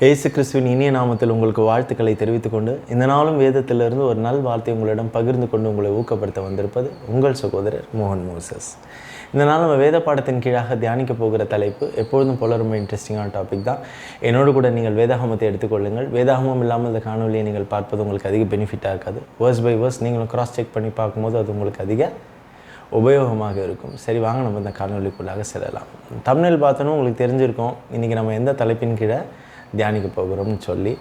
இயேசு கிறிஸ்துவின் இனிய நாமத்தில் உங்களுக்கு வாழ்த்துக்களை தெரிவித்துக்கொண்டு இந்த நாளும் வேதத்திலிருந்து ஒரு நல் வார்த்தை உங்களிடம் பகிர்ந்து கொண்டு உங்களை ஊக்கப்படுத்த வந்திருப்பது உங்கள் சகோதரர் மோகன் மோசஸ். இந்த நாள் நம்ம வேத பாடத்தின் கீழாக தியானிக்க போகிற தலைப்பு எப்பொழுதும் போல ரொம்ப இன்ட்ரெஸ்டிங்கான டாபிக் தான். என்னோடு கூட நீங்கள் வேதாகமத்தை எடுத்துக்கொள்ளுங்கள். வேதாகமம் இல்லாமல் இந்த காணொலியை நீங்கள் பார்ப்பது உங்களுக்கு அதிக பெனிஃபிட்டாக இருக்காது. வேர்ஸ் பை வேர்ஸ் நீங்களும் கிராஸ் செக் பண்ணி பார்க்கும்போது அது உங்களுக்கு அதிக உபயோகமாக இருக்கும். சரி, வாங்க நம்ம இந்த காணொலிக்குள்ளாக செல்லலாம். தம்ப்நெயில் பார்த்தோன்னு உங்களுக்கு தெரிஞ்சிருக்கும் இன்றைக்கி நம்ம எந்த தலைப்பின் கீழே தியானிக்க போகிறோம்னு சொல்லி.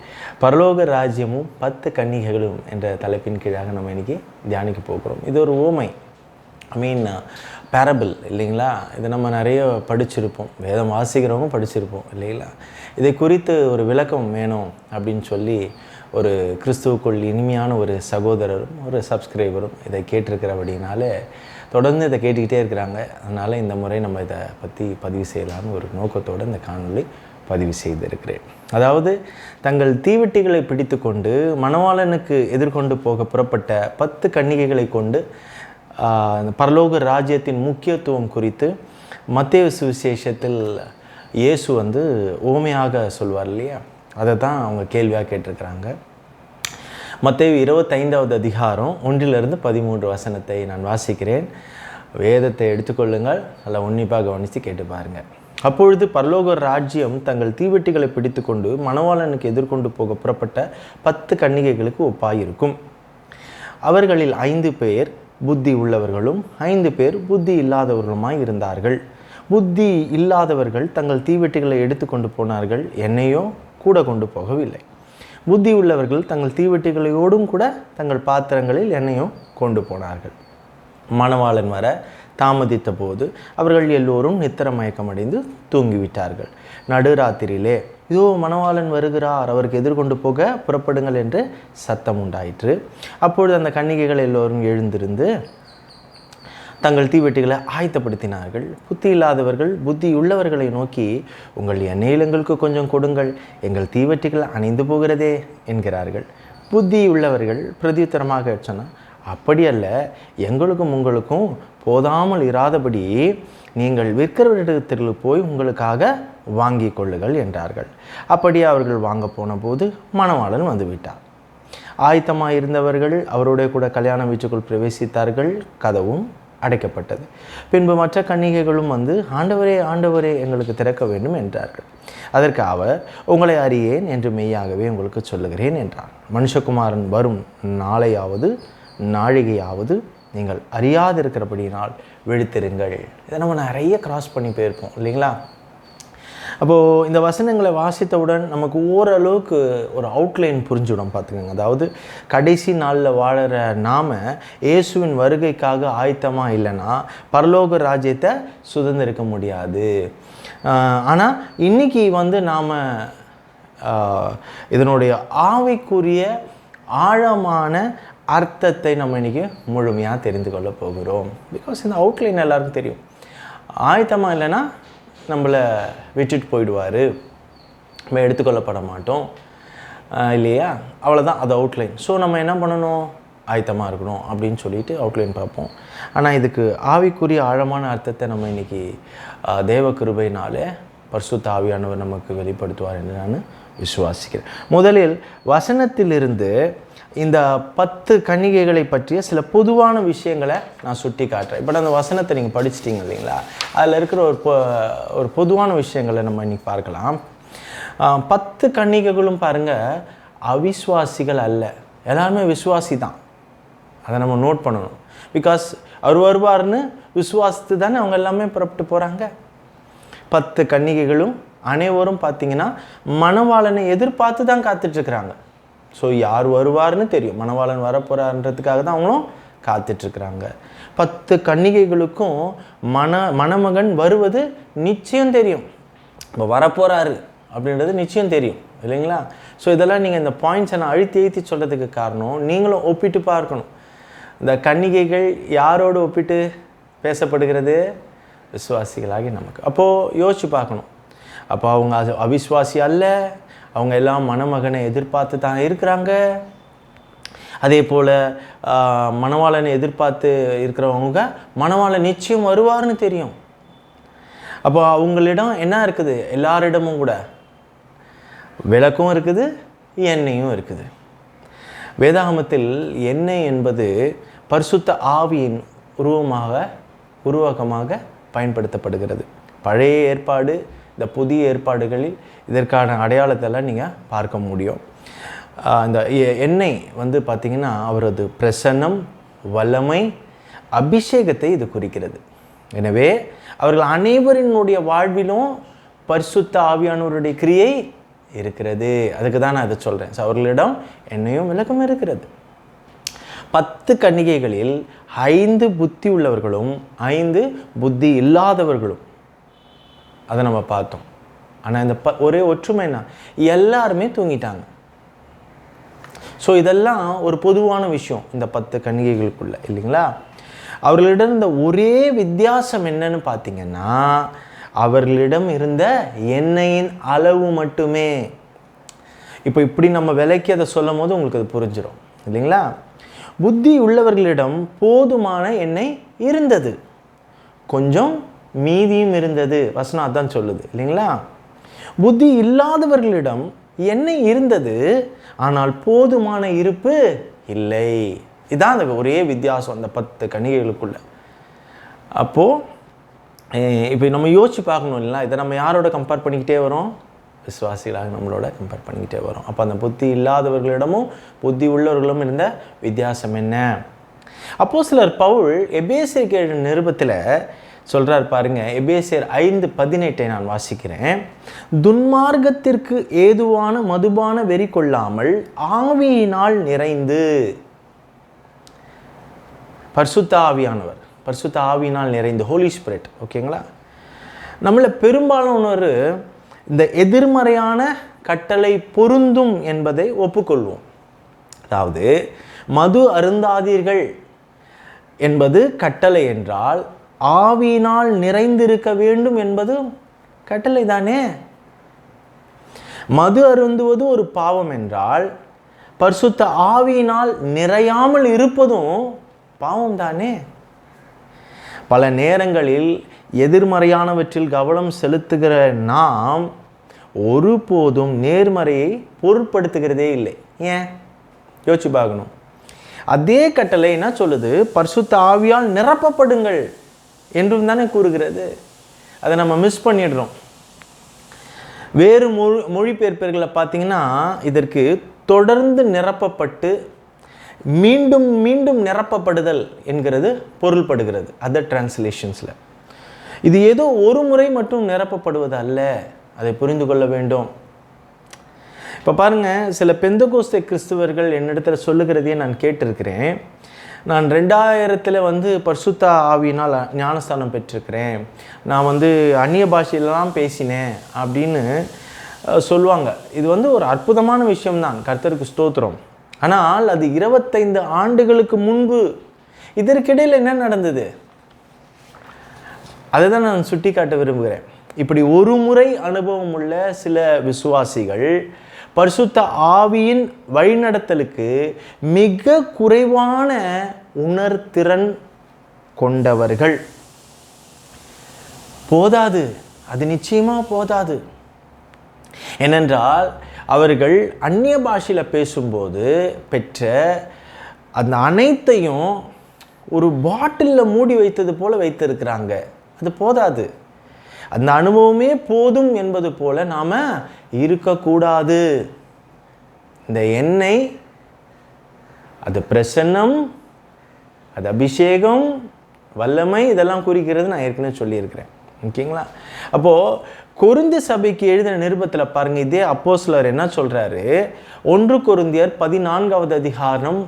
பரலோக ராஜ்யமும் 10 கன்னிகைகளும் என்ற தலைப்பின் கீழாக நம்ம இன்றைக்கி தியானிக்க போகிறோம். இது ஒரு ஓமை, பேரபிள் இல்லைங்களா? இதை நம்ம நிறைய படிச்சிருப்போம், வேதம் வாசிக்கிறவங்க படிச்சிருப்போம் இல்லைங்களா? இதை குறித்து ஒரு விளக்கம் வேணும் அப்படின்னு சொல்லி ஒரு கிறிஸ்துவுக்குள் இனிமையான ஒரு சகோதரரும் ஒரு சப்ஸ்கிரைபரும் இதை கேட்டிருக்கிறபடினாலே தொடர்ந்து இதை கேட்டுக்கிட்டே இருக்கிறாங்க. அதனால் இந்த முறை நம்ம இதை பற்றி பதிவு செய்யலான்னு ஒரு நோக்கத்தோடு இந்த காணொலி பதிவு செய்திருக்கிறேன். அதாவது, தங்கள் தீவெட்டிகளை பிடித்து கொண்டு மணவாளனுக்கு எதிர்கொண்டு போக புறப்பட்ட 10 கன்னிகைகளை கொண்டு பரலோக ராஜ்யத்தின் முக்கியத்துவம் குறித்து மத்தேயு சுவிசேஷத்தில் இயேசு ஓமையாக சொல்வார் இல்லையா? அதை தான் அவங்க கேள்வியாக கேட்டிருக்கிறாங்க. மத்தேயு 25வது அதிகாரம் 1-13 வசனத்தை நான் வாசிக்கிறேன். வேதத்தை எடுத்துக்கொள்ளுங்கள், நல்லா உன்னிப்பாக கவனித்து கேட்டு பாருங்கள். அப்பொழுது பரலோக ராஜ்யம் தங்கள் தீவெட்டிகளை பிடித்து கொண்டு மணவாளனுக்கு எதிர்கொண்டு போக புறப்பட்ட 10 கன்னிகைகளுக்கு ஒப்பாயிருக்கும். அவர்களில் 5 பேர் புத்தி உள்ளவர்களும் 5 பேர் புத்தி இல்லாதவர்களுமாய் இருந்தார்கள். புத்தி இல்லாதவர்கள் தங்கள் தீவெட்டிகளை எடுத்துக்கொண்டு போனார்கள், என்னையோ கூட கொண்டு போகவில்லை. புத்தி உள்ளவர்கள் தங்கள் தீவெட்டிகளோடும் கூட தங்கள் பாத்திரங்களில் எண்ணெயும் கொண்டு போனார்கள். மணவாளன் வர தாமதித்த போது அவர்கள் எல்லோரும் நித்திர மயக்கமடைந்து தூங்கிவிட்டார்கள். நடுராத்திரியிலே, இதோ மணவாளன் வருகிறார், அவருக்கு எதிர்கொண்டு போக புறப்படுங்கள் என்று சத்தம் உண்டாயிற்று. அப்பொழுது அந்த கன்னிகைகள் எல்லோரும் எழுந்திருந்து தங்கள் தீவெட்டிகளை ஆயத்தப்படுத்தினார்கள். புத்தி இல்லாதவர்கள் புத்தி உள்ளவர்களை நோக்கி, உங்கள் எண்ணெயில் எங்களுக்கு கொஞ்சம் கொடுங்கள், எங்கள் தீவெட்டிகள் அணைந்து போகிறதே என்கிறார்கள். புத்தி உள்ளவர்கள் பிரதியுத்தரமாக சொன்னால், அப்படியல்ல, எங்களுக்கும் உங்களுக்கும் போதாமல் இராதபடி நீங்கள் விற்கிறவரிடத்தில் போய் உங்களுக்காக வாங்கி கொள்ளுங்கள் என்றார்கள். அப்படியே அவர்கள் வாங்க போன போது மணவாளன் வந்துவிட்டார். ஆயத்தமாக இருந்தவர்கள் அவருடைய கூட கல்யாண வீட்டுக்குள் பிரவேசித்தார்கள். கதவும் அடைக்கப்பட்டது. பின்பு மற்ற கன்னிகைகளும் ஆண்டவரே ஆண்டவரே, எங்களுக்கு திறக்க வேண்டும் என்றார்கள். அதற்கு அவர், உங்களை அறியேன் என்று மெய்யாகவே உங்களுக்கு சொல்லுகிறேன் என்றார். மனுஷகுமாரன் வரும் நாளையாவது நாழிகையாவது நீங்கள் அறியாதிருக்கிறபடியினால் விழித்திருங்கள். இதை நம்ம நிறைய கிராஸ் பண்ணி போயிருப்போம் இல்லைங்களா? அப்போது இந்த வசனங்களை வாசித்தவுடன் நமக்கு ஓரளவுக்கு ஒரு அவுட்லைன் புரிஞ்சுவிடும் பார்த்துக்கோங்க. அதாவது, கடைசி நாளில் வாழற நாம் இயேசுவின் வருகைக்காக ஆயத்தமாக இல்லைன்னா பரலோக ராஜ்யத்தை சுதந்திரிக்க முடியாது. ஆனால் இன்றைக்கி நாம் இதனுடைய ஆவிக்குரிய ஆழமான அர்த்தத்தை நம்ம இன்றைக்கி முழுமையாக தெரிந்து கொள்ள போகிறோம். பிகாஸ் இந்த அவுட்லைன் எல்லாருக்கும் தெரியும். ஆயத்தமாக இல்லைன்னா நம்மளை விட்டுட்டு போயிடுவார், நம்ம எடுத்துக்கொள்ளப்பட மாட்டோம் இல்லையா? அவ்வளோதான் அது அவுட்லைன். ஸோ நம்ம என்ன பண்ணணும்? ஆயத்தமாக இருக்கணும் அப்படின்னு சொல்லிட்டு அவுட்லைன் பார்ப்போம். ஆனால் இதுக்கு ஆவிக்குரிய ஆழமான அர்த்தத்தை நம்ம இன்றைக்கி தேவ கிருபையினாலே பரிசுத்த ஆவியானவர் நமக்கு வெளிப்படுத்துவார் என்று நான் விசுவாசிக்கிறேன். முதலில் வசனத்திலிருந்து இந்த 10 கன்னிகைகளை பற்றிய சில பொதுவான விஷயங்களை நான் சுட்டி காட்டுறேன். இப்போ அந்த வசனத்தை நீங்கள் படிச்சிட்டிங்க இல்லைங்களா? அதில் இருக்கிற ஒரு பொதுவான விஷயங்களை நம்ம இன்றைக்கி பார்க்கலாம். 10 கன்னிகைகளும் பாருங்கள், அவிஸ்வாசிகள் அல்ல, எல்லாருமே விசுவாசி தான். அதை நம்ம நோட் பண்ணணும். பிகாஸ் அவர் வருவார்னு விசுவாசித்து தானே அவங்க எல்லாமே புறப்பட்டு போகிறாங்க. 10 கன்னிகைகளும் அனைவரும் பார்த்திங்கன்னா மணவாளனை எதிர்பார்த்து தான் காத்துட்ருக்குறாங்க. ஸோ யார் வருவார்னு தெரியும், மணவாளன் வரப்போகிறான்றதுக்காக தான் அவங்களும் காத்துட்ருக்குறாங்க. 10 கன்னிகைகளுக்கும் மணமகன் வருவது நிச்சயம் தெரியும். இப்போ வரப்போகிறாரு அப்படின்றது நிச்சயம் தெரியும் இல்லைங்களா? ஸோ இதெல்லாம் நீங்கள் இந்த பாயிண்ட்ஸை நான் அழுத்தி சொல்கிறதுக்கு காரணம், நீங்களும் ஒப்பிட்டு பார்க்கணும். இந்த கன்னிகைகள் யாரோடு ஒப்பிட்டு பேசப்படுகிறது? விசுவாசிகளாகி நமக்கு. அப்போது யோசித்து பார்க்கணும். அப்போ அவங்க அது அவிஸ்வாசி அல்ல, அவங்க எல்லாம் மணமகனை எதிர்பார்த்து தான் இருக்கிறாங்க. அதே போல் மணவாளனை எதிர்பார்த்து இருக்கிறவங்க மணவாளன் நிச்சயம் வருவார்னு தெரியும். அப்போ அவங்களிடம் என்ன இருக்குது? எல்லாரிடமும் கூட விளக்கும் இருக்குது, எண்ணெயும் இருக்குது. வேதாகமத்தில் எண்ணெய் என்பது பரிசுத்த ஆவியின் உருவகமாக பயன்படுத்தப்படுகிறது. பழைய ஏற்பாடு, இந்த புதிய ஏற்பாடுகளில் இதற்கான அடையாளத்தெல்லாம் நீங்கள் பார்க்க முடியும். இந்த எண்ணெய் வந்து பார்த்திங்கன்னா அவரது பிரசன்னம், வல்லமை, அபிஷேகத்தை இது குறிக்கிறது. எனவே அவர்கள் அனைவரினுடைய வாழ்விலும் பரிசுத்த ஆவியானவருடைய கிரியை இருக்கிறது. அதுக்கு தான் நான் அதை சொல்கிறேன். ஸோ அவர்களிடம் எண்ணெயும் விளக்கும் இருக்கிறது. 10 கன்னிகைகளில் 5 புத்தி உள்ளவர்களும் 5 புத்தி இல்லாதவர்களும், அதை நம்ம பார்த்தோம். ஆனால் இந்த ஒரே ஒற்றுமை என்ன, எல்லாருமே தூங்கிட்டாங்க. ஸோ இதெல்லாம் ஒரு பொதுவான விஷயம் இந்த 10 கன்னிகைகளுக்குள்ள, இல்லைங்களா? அவர்களிடம் இருந்த ஒரே வித்தியாசம் என்னன்னு பார்த்தீங்கன்னா, அவர்களிடம் இருந்த எண்ணெயின் அளவு மட்டுமே. இப்போ இப்படி நம்ம விலைக்கு அதை சொல்லும் போது உங்களுக்கு அது புரிஞ்சிடும், இல்லைங்களா? புத்தி உள்ளவர்களிடம் போதுமான எண்ணெய் இருந்தது, கொஞ்சம் மீதியும் இருந்தது. வசனம் அதான் சொல்லுது, இல்லைங்களா? புத்தி இல்லாதவர்களிடம் எண்ணெய் இருந்தது, ஆனால் போதுமான இருப்பு இல்லை. இதுதான் அந்த ஒரே வித்தியாசம் அந்த 10 கன்னிகைகளுக்குள்ள. அப்போது இப்போ நம்ம யோசிச்சு பார்க்கணும், இல்லைங்களா? இதை நம்ம யாரோட கம்பேர் பண்ணிக்கிட்டே வரோம்? விசுவாசிகளாக நம்மளோட கம்பேர் பண்ணிக்கிட்டே வரோம். அப்போ அந்த புத்தி இல்லாதவர்களிடமும் புத்தி உள்ளவர்களிடமும் இருந்த வித்தியாசம் என்ன? அப்போஸ்தலர் பவுல் எபேசியருக்கு எழுதின நிருபத்தில் சொல்கிறார் பாருங்க. எபேசியர் 5:18 நான் வாசிக்கிறேன். துன்மார்க்கத்திற்கு ஏதுவான மதுபான வெறி கொள்ளாமல் ஆவியினால் நிறைந்து. பரிசுத்த ஆவியானவர், பரிசுத்த ஆவியினால் நிறைந்து, ஹோலி ஸ்பிரிட். ஓகேங்களா? நம்மளை பெரும்பாலானவர் இந்த எதிர்மறையான கட்டளை பொருந்தும் என்பதை ஒப்புக்கொள்வோம். அதாவது மது அருந்தாதீர்கள் என்பது கட்டளை என்றால், ஆவியினால் நிறைந்திருக்க வேண்டும் என்பது கட்டளை தானே. மது அருந்துவது ஒரு பாவம் என்றால், பரிசுத்த ஆவியினால் நிறையாமல் இருப்பதும் பாவம் தானே. பல நேரங்களில் எதிர்மறையானவற்றில் கவனம் செலுத்துகிற நாம் ஒருபோதும் நேர்மறையை பொருட்படுத்துகிறதே இல்லை. ஏன்? யோசிச்சு பார்க்கணும். அதே கட்டளை என்ன சொல்லுது? பரிசுத்த ஆவியால் நிரப்பப்படுங்கள் என்றும் தானே கூறுகிறது. அதை நம்ம மிஸ் பண்ணிடுறோம். வேறு மொழிபெயர்ப்புகளை பார்த்தீங்கன்னா இதற்கு தொடர்ந்து நிரப்பப்பட்டு மீண்டும் மீண்டும் நிரப்பப்படுதல் என்கிறது பொருள்படுகிறது அதர் டிரான்ஸ்லேஷன்ஸில். இது ஏதோ ஒரு முறை மட்டும் நிரப்பப்படுவது அல்ல, அதை புரிந்து கொள்ள வேண்டும். இப்போ பாருங்கள், சில பெந்தகோஸ்தே கிறிஸ்துவர்கள் என்னிடத்தில் சொல்லுகிறதையே நான் கேட்டிருக்கிறேன். நான் 2000 பரிசுத்த ஆவியினால் ஞானஸ்தானம் பெற்றிருக்கிறேன், நான் அந்நிய பாஷையிலலாம் பேசினேன் அப்படின்னு சொல்லுவாங்க. இது ஒரு அற்புதமான விஷயம்தான், கர்த்தருக்கு ஸ்தோத்திரம். ஆனால் அது 25 ஆண்டுகளுக்கு முன்பு. இதற்கிடையில் என்ன நடந்தது? அதை தான் நான் சுட்டி காட்ட விரும்புகிறேன். இப்படி ஒரு முறை அனுபவம் உள்ள சில விசுவாசிகள் பரிசுத்த ஆவியின் வழிநடத்தலுக்கு மிக குறைவான உணர்திறன் கொண்டவர்கள். போதாது, அது நிச்சயமாக போதாது. ஏனென்றால் அவர்கள் அந்நிய பாஷையில் பேசும்போது பெற்ற அந்த அனைத்தையும் ஒரு பாட்டிலில் மூடி வைத்தது போல வைத்திருக்கிறாங்க. அது போதாது. அந்த அனுபவமே போதும் என்பது போல நாம் இருக்கக்கூடாது. இந்த எண்ணெய், அது பிரசன்னம், அது அபிஷேகம், வல்லமை, இதெல்லாம் குறிக்கிறது நான் ஏற்கனவே சொல்லியிருக்கிறேன். ஓகேங்களா? அப்போது கொரிந்து சபைக்கு எழுதின நிருபத்தில் பாருங்கள், இதே அப்போஸ்தலர் என்ன சொல்கிறாரு? 1 கொரிந்தியர் 14வது அதிகாரம்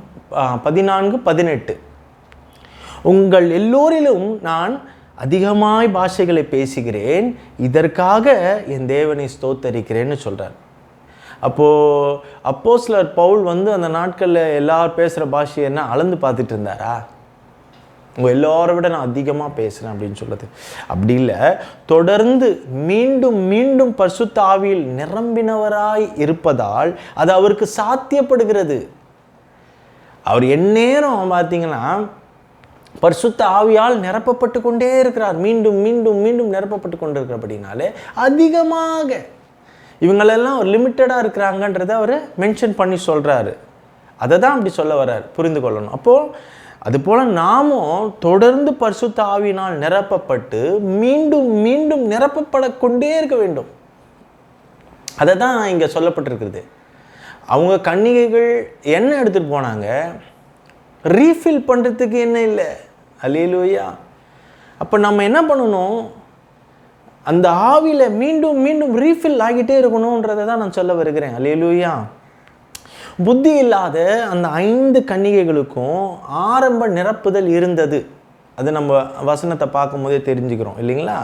14-18. உங்கள் எல்லோரிலும் நான் அதிகமாய் பாஷைகளை பேசுகிறேன், இதற்காக என் தேவனை ஸ்தோத்தரிக்கிறேன்னு சொல்கிறார். அப்போது அப்போஸ்தலர் பவுல் அந்த நாட்களில் எல்லாரும் பேசுகிற பாஷையை என்ன அளந்து பார்த்துட்டு இருந்தாரா? உங்கள் எல்லோரை விட நான் அதிகமாக பேசுகிறேன் அப்படின்னு சொல்கிறது அப்படி இல்லை. தொடர்ந்து மீண்டும் மீண்டும் பரிசுத்த ஆவியில் நிரம்பினவராய் இருப்பதால் அது அவருக்கு சாத்தியப்படுகிறது. அவர் எந்நேரம் பார்த்தீங்கன்னா பரிசுத்த ஆவியால் நிரப்பப்பட்டு கொண்டே இருக்கிறார். மீண்டும் மீண்டும் மீண்டும் நிரப்பப்பட்டு கொண்டு இருக்கிறபடினாலே அதிகமாக இவங்களெல்லாம் ஒரு லிமிட்டடாக இருக்கிறாங்கன்றதை அவர் மென்ஷன் பண்ணி சொல்கிறாரு. அதை தான் அப்படி சொல்ல வர்றார், புரிந்து கொள்ளணும். அப்போது அதுபோல் நாமும் தொடர்ந்து பரிசுத்த ஆவியினால் நிரப்பப்பட்டு மீண்டும் மீண்டும் நிரப்பப்படக்கொண்டே இருக்க வேண்டும். அதை தான் இங்கே சொல்லப்பட்டிருக்கிறது. அவங்க கன்னிகைகள் என்ன எடுத்துகிட்டு போனாங்க, ரீஃபில் பண்ணுறதுக்கு என்ன இல்லை. அல்லேலூயா. அப்போ நம்ம என்ன பண்ணணும், அந்த ஆவியில் மீண்டும் மீண்டும் ரீஃபில் ஆகிட்டே இருக்கணுன்றதை தான் நான் சொல்ல வருகிறேன். அல்லேலூயா. புத்தி இல்லாத அந்த 5 கன்னிகைகளுக்கும் ஆரம்ப நிரப்புதல் இருந்தது. அது நம்ம வசனத்தை பார்க்கும் போதே தெரிஞ்சுக்கிறோம் இல்லைங்களா?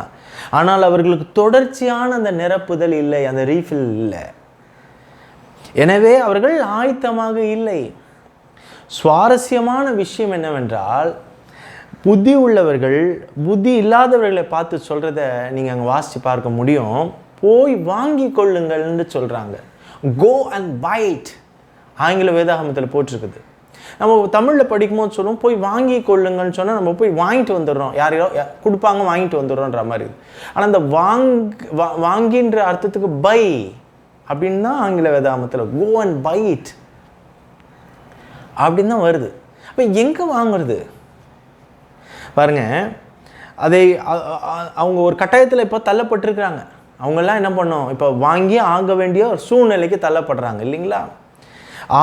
ஆனால் அவர்களுக்கு தொடர்ச்சியான அந்த நிரப்புதல் இல்லை, அந்த ரீஃபில் இல்லை. எனவே அவர்கள் ஆயத்தமாக இல்லை. சுவாரஸ்யமான விஷயம் என்னவென்றால், புத்தி உள்ளவர்கள் புத்தி இல்லாதவர்களை பார்த்து சொல்கிறத நீங்கள் அங்கே வாசித்து பார்க்க முடியும். போய் வாங்கி கொள்ளுங்கள்னு சொல்கிறாங்க. Go and buy it. ஆங்கில வேதாகமத்தில் போட்டிருக்குது. நம்ம தமிழில் படிக்கும்போது சொல்லுவோம் போய் வாங்கி கொள்ளுங்கன்னு சொன்னால் நம்ம போய் வாங்கிட்டு வந்துடுறோம், யாரையோ கொடுப்பாங்க வாங்கிட்டு வந்துடுறோன்ற மாதிரி இருக்குது. ஆனால் அந்த வாங்கின்ற அர்த்தத்துக்கு பை அப்படின்னு தான் ஆங்கில வேதாகமத்தில் கோ அண்ட் பை இட் அப்படின்னு தான் வருது. அப்போ எங்கே வாங்குறது பாருங்க. அதை அவங்க ஒரு கட்டாயத்தில் இப்போ தள்ளப்பட்டிருக்கிறாங்க. அவங்கெல்லாம் என்ன பண்ணோம், இப்போ வாங்கி ஆக வேண்டிய ஒரு சூழ்நிலைக்கு தள்ளப்படுறாங்க இல்லைங்களா?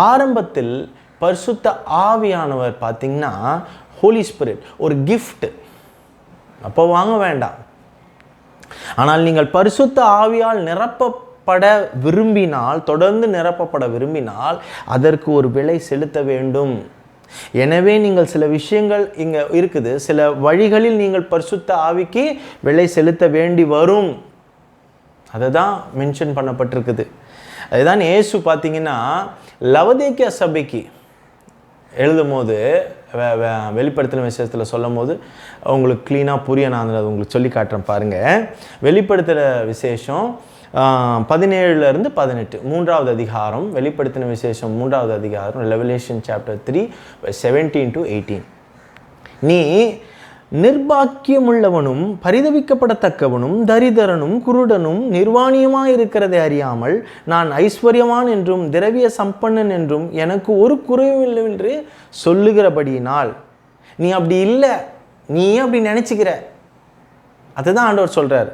ஆரம்பத்தில் பரிசுத்த ஆவியானவர் பார்த்தீங்கன்னா ஹோலி ஸ்பிரிட் ஒரு கிஃப்ட், அப்போ வாங்க வேண்டாம். ஆனால் நீங்கள் பரிசுத்த ஆவியால் நிரப்பப்பட விரும்பினால், தொடர்ந்து நிரப்பப்பட விரும்பினால் அதற்கு ஒரு விலை செலுத்த வேண்டும். எனவே நீங்கள் சில விஷயங்கள் இங்கே இருக்குது, சில வழிகளில் நீங்கள் பரிசுத்த ஆவிக்கு விலை செலுத்த வேண்டி வரும். அதை தான் மென்ஷன் பண்ணப்பட்டிருக்குது. அதுதான் இயேசு பார்த்தீங்கன்னா லவதேக்கியா சபைக்கு எழுதும் போது, வெளிப்படுத்தின விஷயத்தில் சொல்லும் போது உங்களுக்கு க்ளீனாக புரிய நான் அதை உங்களுக்கு சொல்லி காட்டுறேன் பாருங்கள். வெளிப்படுத்தின விசேஷம் 17 to 18 3வது அதிகாரம், வெளிப்படுத்தின விசேஷம் 3வது அதிகாரம், ரெவலேஷன் சாப்டர் 3 17 to 18. நீ நிர்பாக்கியமுள்ளவனும் பரிதவிக்கப்படத்தக்கவனும் தரிதரனும் குருடனும் நிர்வாணியமாயிருக்கிறதை அறியாமல் நான் ஐஸ்வர்யவான் என்றும் திரவிய சம்பன்னன் என்றும் எனக்கு ஒரு குறைவும் இல்லை என்று சொல்லுகிறபடியினால், நீ அப்படி இல்லை, நீ அப்படி நினச்சிக்கிற. அதுதான் ஆண்டவர் சொல்கிறார்.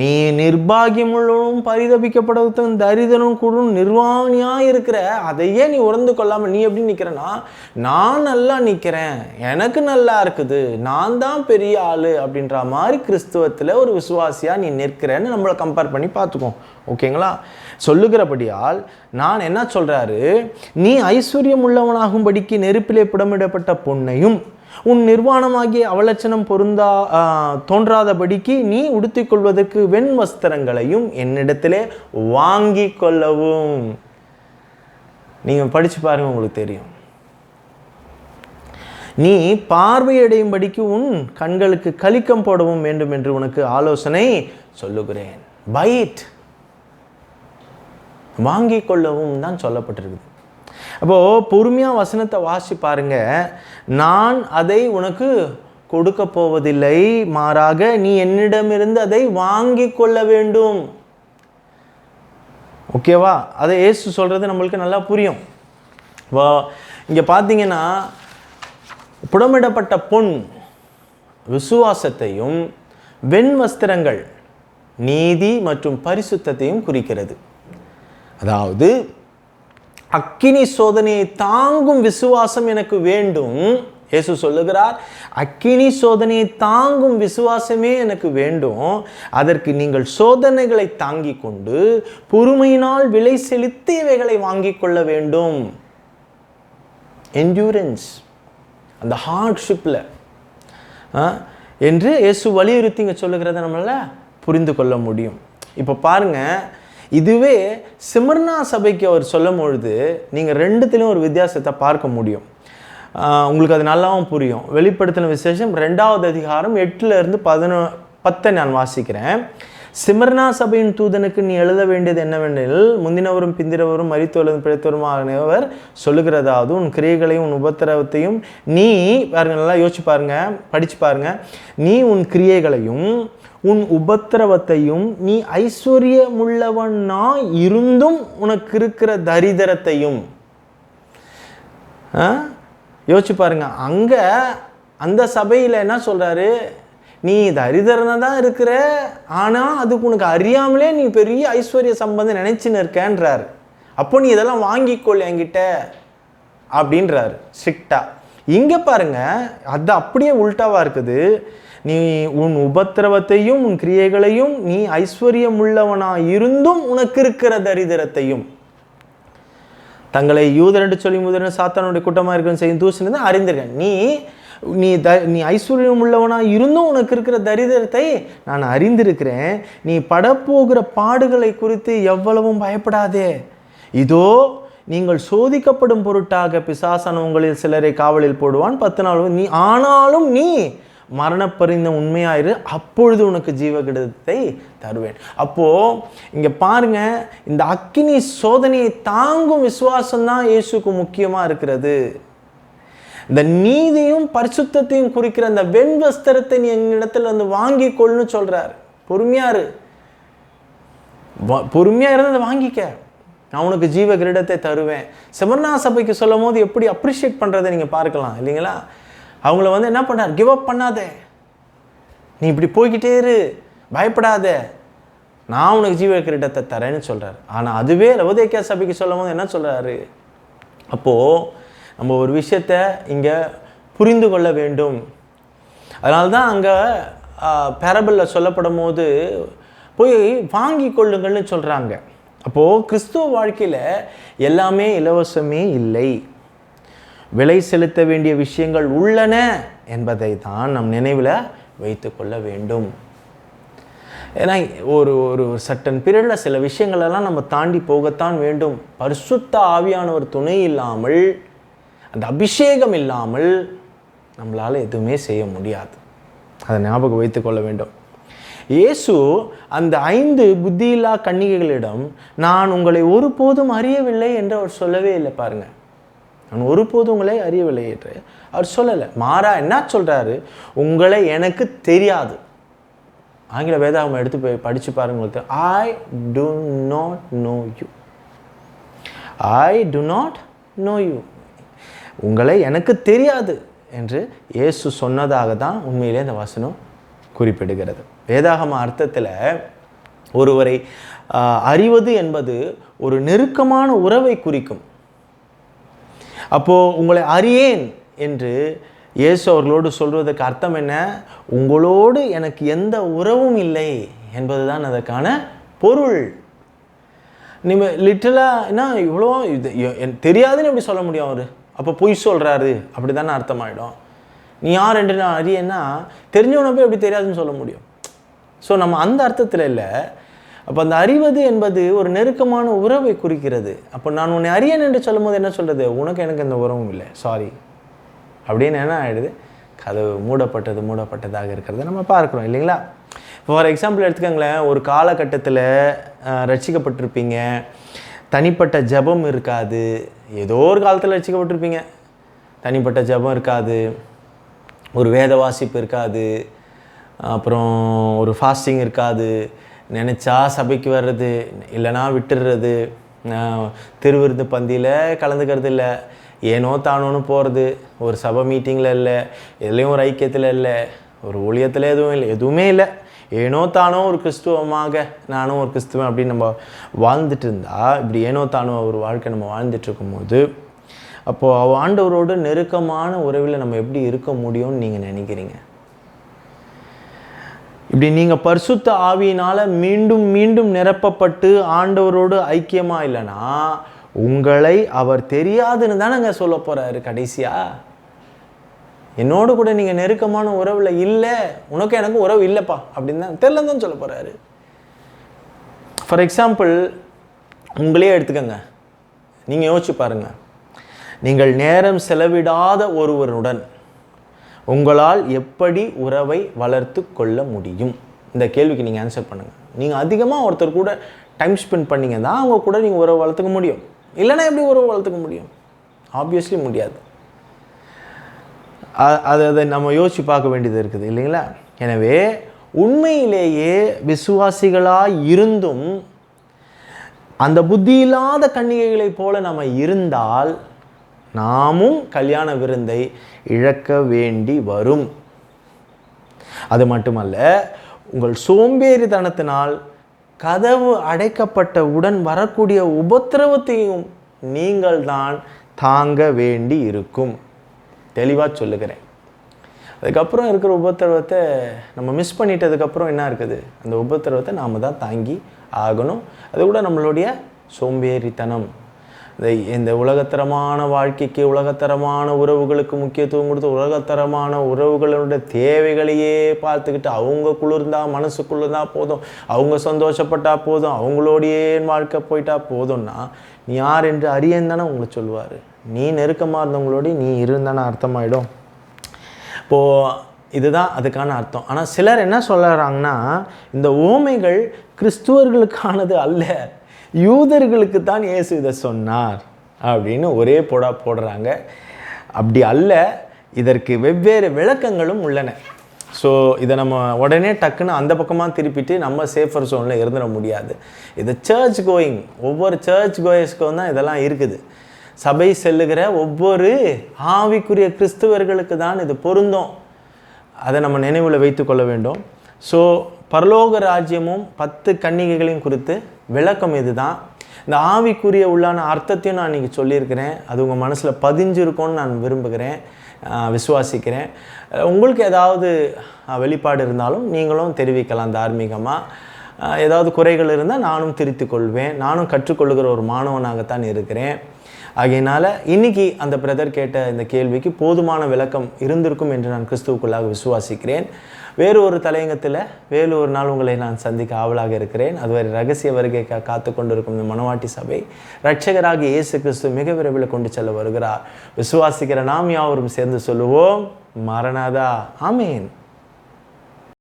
நீ நிர்பாகியமுள்ளவனும் பரிதபிக்கப்படவும் தரிதனும் கூடும் நிர்வாணியாக இருக்கிற, அதையே நீ உணர்ந்து கொள்ளாமல் நீ எப்படி நிற்கிறேன்னா, நான் நல்லா நிற்கிறேன், எனக்கு நல்லா இருக்குது, நான் தான் பெரிய ஆள் அப்படின்ற மாதிரி கிறிஸ்துவத்தில் ஒரு விசுவாசியாக நீ நிற்கிறேன்னு நம்மளை கம்பேர் பண்ணி பார்த்துக்கோம். ஓகேங்களா? சொல்லுகிறபடியால் நான் என்ன சொல்கிறாரு, நீ ஐஸ்வர்யம் உள்ளவனாகும்படிக்கு நெருப்பிலே புடமிடப்பட்ட பொன்னையும் உன் நிர்வாணமாகிய அவலட்சணம் தோன்றாதபடிக்கு நீ உடுத்திக்கொள்வதற்கு வெண் வஸ்திரங்களையும் என்னிடத்திலே வாங்கி கொள்ளவும். நீங்கள் படித்து பாருங்க, உங்களுக்கு தெரியும். நீ பார்வையடையும்படிக்கு உன் கண்களுக்கு கலிக்கம் போடவும் வேண்டும் என்று உனக்கு ஆலோசனை சொல்லுகிறேன். பை இட், வாங்கி கொள்ளவும் தான் சொல்லப்பட்டிருக்குது. அப்போது பொறுமையாக வசனத்தை வாசி பாருங்க. நான் அதை உனக்கு கொடுக்க போவதில்லை, மாறாக நீ என்னிடமிருந்து அதை வாங்கி கொள்ள வேண்டும். ஓகேவா? அதை இயேசு சொல்கிறது நம்மளுக்கு நல்லா புரியும். இங்கே பார்த்தீங்கன்னா புடமிடப்பட்ட பொன் விசுவாசத்தையும், வெண் வஸ்திரங்கள் நீதி மற்றும் பரிசுத்தத்தையும் குறிக்கிறது. அதாவது அக்கினி சோதனையை தாங்கும் விசுவாசம் எனக்கு வேண்டும். இயேசு சொல்லுகிறார், அக்கினி சோதனையை தாங்கும் விசுவாசமே எனக்கு வேண்டும். அதற்கு நீங்கள் சோதனைகளை தாங்கிக் கொண்டு பொறுமையினால் விலை செலுத்தி இவைகளை வாங்கிக் கொள்ள வேண்டும். என்டூரன்ஸ், அந்த ஹார்ட்ஷிப்பில் என்று இயேசு வலியுறுத்தி இங்கே சொல்லுகிறத நம்மளால் புரிந்து கொள்ள முடியும். இப்போ பாருங்கள், இதுவே சிமர்னா சபைக்கு அவர் சொல்லும் பொழுது நீங்கள் ரெண்டுத்திலையும் ஒரு வித்தியாசத்தை பார்க்க முடியும். உங்களுக்கு அது நல்லாவும் புரியும். வெளிப்படுத்தின விசேஷம் 2வது அதிகாரம் 8 to 10 நான் வாசிக்கிறேன். சிமர்னா சபையின் தூதனுக்கு நீ எழுத வேண்டியது என்னவெனில், முந்தினவரும் பிந்திரவரும் மரித்தோரும் பிழைத்தோருமானவர் சொல்லுகிறதாவது, உன் கிரியைகளையும் உன் உபத்திரவத்தையும் நீ பாருங்க, நல்லா யோசிச்சு பாருங்க, படிச்சு பாருங்க. நீ உன் கிரியைகளையும் உன் உபத்திரவத்தையும் நீ ஐஸ்வர்யமுள்ளவனா இருந்தும் உனக்கு இருக்கிற தரித்திரத்தையும். யோசிச்சு பாருங்க, அங்கே அந்த சபையில் என்ன சொல்கிறாரு, நீ தரித்திரனா தான் இருக்கிற, ஆனால் அதுக்கு உனக்கு அறியாமலே நீ பெரிய ஐஸ்வர்ய சம்பந்தம் நினைச்சுன்னு இருக்கேன்றார். அப்போ நீ இதெல்லாம் வாங்கிக்கொள் என்கிட்ட அப்படின்றாரு ஸ்ட்ரிக்டா. இங்கே பாருங்க, அது அப்படியே உல்டாவாக இருக்குது. நீ உன் உபத்திரவத்தையும் உன் கிரியைகளையும் நீ ஐஸ்வர்யம் உள்ளவனா இருந்தும் உனக்கு இருக்கிற தரித்திரத்தையும். தங்களை யூதர் என்று சொல்லி முதலில் சாத்தானுடைய கூட்டமாக இருக்குன்னு செய்யும் தூசணி தான் அறிந்திருக்கேன். நீ ஐஸ்வர்யம் உள்ளவனா இருந்தும் உனக்கு இருக்கிற தரித்திரத்தை நான் அறிந்திருக்கிறேன். நீ படப்போகிற பாடுகளை குறித்து எவ்வளவும் பயப்படாதே. இதோ நீங்கள் சோதிக்கப்படும் பொருட்டாக பிசாசான உங்களில் சிலரை காவலில் போடுவான். 10 நாள் ஆனாலும் நீ மரணப்பறிந்த உண்மையாயிரு, அப்பொழுது உனக்கு ஜீவகிடத்தை தருவேன். அப்போ இங்க பாருங்க, இந்த அக்கினி சோதனையை தாங்கும் விசுவாசம் தான் இயேசுக்கு முக்கியமா இருக்கிறது. இந்த நீதியும் பரிசுத்தத்தையும் குறிக்கிற அந்த வெண்வஸ்திரத்தை நீ எங்களிடத்துல வந்து வாங்கி கொள்னு சொல்றாரு. பொறுமையா இருந்து வாங்கிக்க, நான் உனக்கு ஜீவ கிரீடத்தை தருவேன். செமர்னா சபைக்கு சொல்லும் போது எப்படி அப்ரிஷியேட் பண்ணுறதை நீங்கள் பார்க்கலாம் இல்லைங்களா? அவங்கள வந்து என்ன பண்ணார், கிவ் அப் பண்ணாத, நீ இப்படி போய்கிட்டே இரு, பயப்படாத, நான் உனக்கு ஜீவ கிரீடத்தை தரேன்னு சொல்கிறார். ஆனால் அதுவே லவோதிக்கேயா சபைக்கு சொல்லும் போது என்ன சொல்கிறாரு, அப்போது நம்ம ஒரு விஷயத்தை இங்கே புரிந்து கொள்ள வேண்டும். அதனால தான் அங்கே பேரபிளில் சொல்லப்படும் போது போய் வாங்கி கொள்ளுங்கள்னு சொல்கிறாங்க. அப்போது கிறிஸ்துவ வாழ்க்கையில் எல்லாமே இலவசமே இல்லை, விலை செலுத்த வேண்டிய விஷயங்கள் உள்ளன என்பதை தான் நம் நினைவில் வைத்து கொள்ள வேண்டும். ஏன்னா ஒரு சட்டன் பீரியடில் சில விஷயங்களெல்லாம் நம்ம தாண்டி போகத்தான் வேண்டும். பரிசுத்த ஆவியானவர் துணை இல்லாமல், அந்த அபிஷேகம் இல்லாமல் நம்மளால் எதுவுமே செய்ய முடியாது. அதை ஞாபகம் வைத்து கொள்ள வேண்டும். இயேசு அந்த 5 புத்தியில்லா கன்னிகைகளிடம் நான் உங்களை ஒருபோதும் அறியவில்லை என்று அவர் சொல்லவே இல்லை. பாருங்க, நான் ஒருபோதும் உங்களை அறியவில்லை என்று அவர் சொல்லலை. மாறா என்ன சொல்றாரு, உங்களை எனக்கு தெரியாது. ஆங்கில வேதாகமம் எடுத்து போய் படிச்சு பாருங்க, I do not know you, I do not know you, உங்களை எனக்கு தெரியாது என்று இயேசு சொன்னதாக தான் உண்மையிலே இந்த வசனம் குறிப்பிடுகிறது. வேதாகம அர்த்தத்தில் ஒருவரை அறிவது என்பது ஒரு நெருக்கமான உறவை குறிக்கும். அப்போது உங்களை அறியேன் என்று இயேசு அவர்களோடு சொல்வதற்கு அர்த்தம் என்ன, உங்களோடு எனக்கு எந்த உறவும் இல்லை என்பது தான் அதற்கான பொருள். நீங்கள் லிட்டரலாக என்ன இவ்வளோ இது தெரியாதுன்னு எப்படி சொல்ல முடியும் அவர்? அப்போ பொய் சொல்கிறாரு அப்படி தானே அர்த்தமாயிடும். நீ யார் என்று நான் அறியேன்னா தெரிஞ்சவனை போய் எப்படி தெரியாதுன்னு சொல்ல முடியும்? ஸோ நம்ம அந்த அர்த்தத்தில் இல்லை. அப்போ அந்த அறிவது என்பது ஒரு நெருக்கமான உறவை குறிக்கிறது. அப்போ நான் உன்னை அறியேன் என்று சொல்லும் போது என்ன சொல்கிறது, உனக்கு எனக்கு எந்த உறவும் இல்லை, சாரி அப்படின்னு என்ன ஆகிடுது, கதவு மூடப்பட்டதாக இருக்கிறத நம்ம பார்க்குறோம் இல்லைங்களா? ஃபார் எக்ஸாம்பிள் எடுத்துக்கோங்களேன், ஒரு காலகட்டத்தில் ரட்சிக்கப்பட்டிருப்பீங்க, தனிப்பட்ட ஜெபம் இருக்காது. ஏதோ ஒரு காலத்தில் ரட்சிக்கப்பட்டிருப்பீங்க, தனிப்பட்ட ஜெபம் இருக்காது, ஒரு வேத வாசிப்பு இருக்காது, அப்புறம் ஒரு ஃபாஸ்டிங் இருக்காது, நினச்சா சபைக்கு வர்றது இல்லைனா விட்டுடுறது, திருவிருந்து பந்தியில் கலந்துக்கிறது இல்லை, ஏனோ தானோன்னு போகிறது, ஒரு சபை மீட்டிங்கில் இல்லை, எதுலேயும் ஒரு ஐக்கியத்தில் இல்லை, ஒரு ஊழியத்தில் எதுவுமே இல்லை, ஏனோ தானோ ஒரு கிறிஸ்துவமாக நானும் ஒரு கிறிஸ்துவன் அப்படின்னு நம்ம வாழ்ந்துட்டு இருந்தால், இப்படி ஏனோ தானோ ஒரு வாழ்க்கை நம்ம வாழ்ந்துட்டு இருக்கும்போது, அப்போது ஆண்டவரோடு நெருக்கமான உறவில் நம்ம எப்படி இருக்க முடியும்னு நீங்கள் நினைக்கிறீங்க? இப்படி நீங்கள் பரிசுத்த ஆவியினால் மீண்டும் மீண்டும் நிரப்பப்பட்டு ஆண்டவரோடு ஐக்கியமாக இல்லைன்னா உங்களை அவர் தெரியாதுன்னு தானேங்க சொல்ல போகிறாரு. கடைசியாக என்னோடு கூட நீங்கள் நெருக்கமான உறவில் இல்லை, உனக்கு எனக்கு உறவு இல்லைப்பா அப்படின்னு தான் தெரியலன்னு தான் சொல்ல போகிறாரு. ஃபார் எக்ஸாம்பிள் உங்களே எடுத்துக்கோங்க, நீங்கள் யோசிச்சு பாருங்கள், நீங்கள் நேரம் செலவிடாத ஒருவருடன் உங்களால் எப்படி உறவை வளர்த்து கொள்ள முடியும்? இந்த கேள்விக்கு நீங்கள் ஆன்சர் பண்ணுங்கள். நீங்கள் அதிகமாக ஒருத்தர் கூட டைம் ஸ்பெண்ட் பண்ணிங்க தான் அவங்க கூட நீங்கள் உறவை வளர்த்துக்க முடியும். இல்லைன்னா எப்படி உறவை வளர்த்துக்க முடியும்? ஆப்வியஸ்லி முடியாது. அதை நம்ம யோசித்து பார்க்க வேண்டியது இருக்குது இல்லைங்களா? எனவே உண்மையிலேயே விசுவாசிகளாய் இருந்தும் அந்த புத்தி இல்லாத கன்னிகைகளைப் போல நம்ம இருந்தால் நாமும் கல்யாண விருந்தை இழக்க வேண்டி வரும். அது மட்டுமல்ல, உங்கள் சோம்பேறித்தனத்தினால் கதவு அடைக்கப்பட்டவுடன் வரக்கூடிய உபத்திரவத்தையும் நீங்கள் தான் தாங்க வேண்டி இருக்கும். தெளிவாக சொல்லுகிறேன். அதுக்கப்புறம் இருக்கிற உபத்திரவத்தை நம்ம மிஸ் பண்ணிட்டதுக்கப்புறம் என்ன இருக்குது? அந்த உபத்திரவத்தை நாம் தான் தாங்கி ஆகணும். அது கூட நம்மளுடைய சோம்பேறித்தனம். இந்த உலகத்தரமான வாழ்க்கைக்கு, உலகத்தரமான உறவுகளுக்கு முக்கியத்துவம் கொடுத்து உலகத்தரமான உறவுகளுடைய தேவைகளையே பார்த்துக்கிட்டு அவங்க குளிர்ந்தா மனசு குளிர்ந்தா போதும், அவங்க சந்தோஷப்பட்டா போதும், அவங்களோடையே வாழ்க்கை போயிட்டா போதும்னா நீ யார் என்று அறியன்னு தானே உங்களுக்கு சொல்லுவார். நீ நெருக்கமாக இருந்தவங்களோடய நீ இருந்தானே அர்த்தமாயிடும். இப்போது இதுதான் அதுக்கான அர்த்தம். ஆனால் சிலர் என்ன சொல்கிறாங்கன்னா, இந்த ஓமைகள் கிறிஸ்துவர்களுக்கானது அல்ல, யூதர்களுக்கு தான் இயேசு இதை சொன்னார் அப்படின்னு ஒரே போடுறாங்க. அப்படி அல்ல, இதற்கு வெவ்வேறு விளக்கங்களும் உள்ளன. ஸோ இதை நம்ம உடனே டக்குன்னு அந்த பக்கமாக திருப்பிட்டு நம்ம சேஃபர் ஜோனில் இருந்துட முடியாது. இது சர்ச் கோயிங், ஒவ்வொரு சர்ச் கோயர்ஸ்க்கும் தான் இதெல்லாம் இருக்குது. சபை செல்லுகிற ஒவ்வொரு ஆவிக்குரிய கிறிஸ்துவர்களுக்கு தான் இது பொருந்தும். அதை நம்ம நினைவில் வைத்து கொள்ள வேண்டும். ஸோ பரலோக ராஜ்யமும் 10 கன்னிகைகளையும் குறித்து விளக்கம் இது தான். இந்த ஆவிக்குரிய உள்ளான அர்த்தத்தையும் நான் இன்றைக்கி சொல்லியிருக்கிறேன். அது உங்கள் மனசில் பதிஞ்சிருக்கும்னு நான் விரும்புகிறேன், விசுவாசிக்கிறேன். உங்களுக்கு ஏதாவது வெளிப்பாடு இருந்தாலும் நீங்களும் தெரிவிக்கலாம். தார்மீகமாக ஏதாவது குறைகள் இருந்தால் நானும் திருத்திக் கொள்வேன். நானும் கற்றுக்கொள்ளுகிற ஒரு மாணவனாகத்தான் இருக்கிறேன். ஆகையினால் இன்றைக்கி அந்த பிரதர் கேட்ட இந்த கேள்விக்கு போதுமான விளக்கம் இருந்திருக்கும் என்று நான் கிறிஸ்துவுக்குள்ளாக விசுவாசிக்கிறேன். வேறு ஒரு தலையங்கத்தில் வேறு ஒரு நாள் உங்களை நான் சந்திக்க ஆவலாக இருக்கிறேன். அதுவரை ரகசிய வருகைக்காக காத்து கொண்டிருக்கும் இந்த மணவாட்டி சபை இரட்சகராகிய இயேசு கிறிஸ்து மிக விரைவில் கொண்டு செல்ல வருகிறார். விசுவாசிக்கிற நாம் யாவரும் சேர்ந்து சொல்லுவோம், மரணதா. ஆமேன்.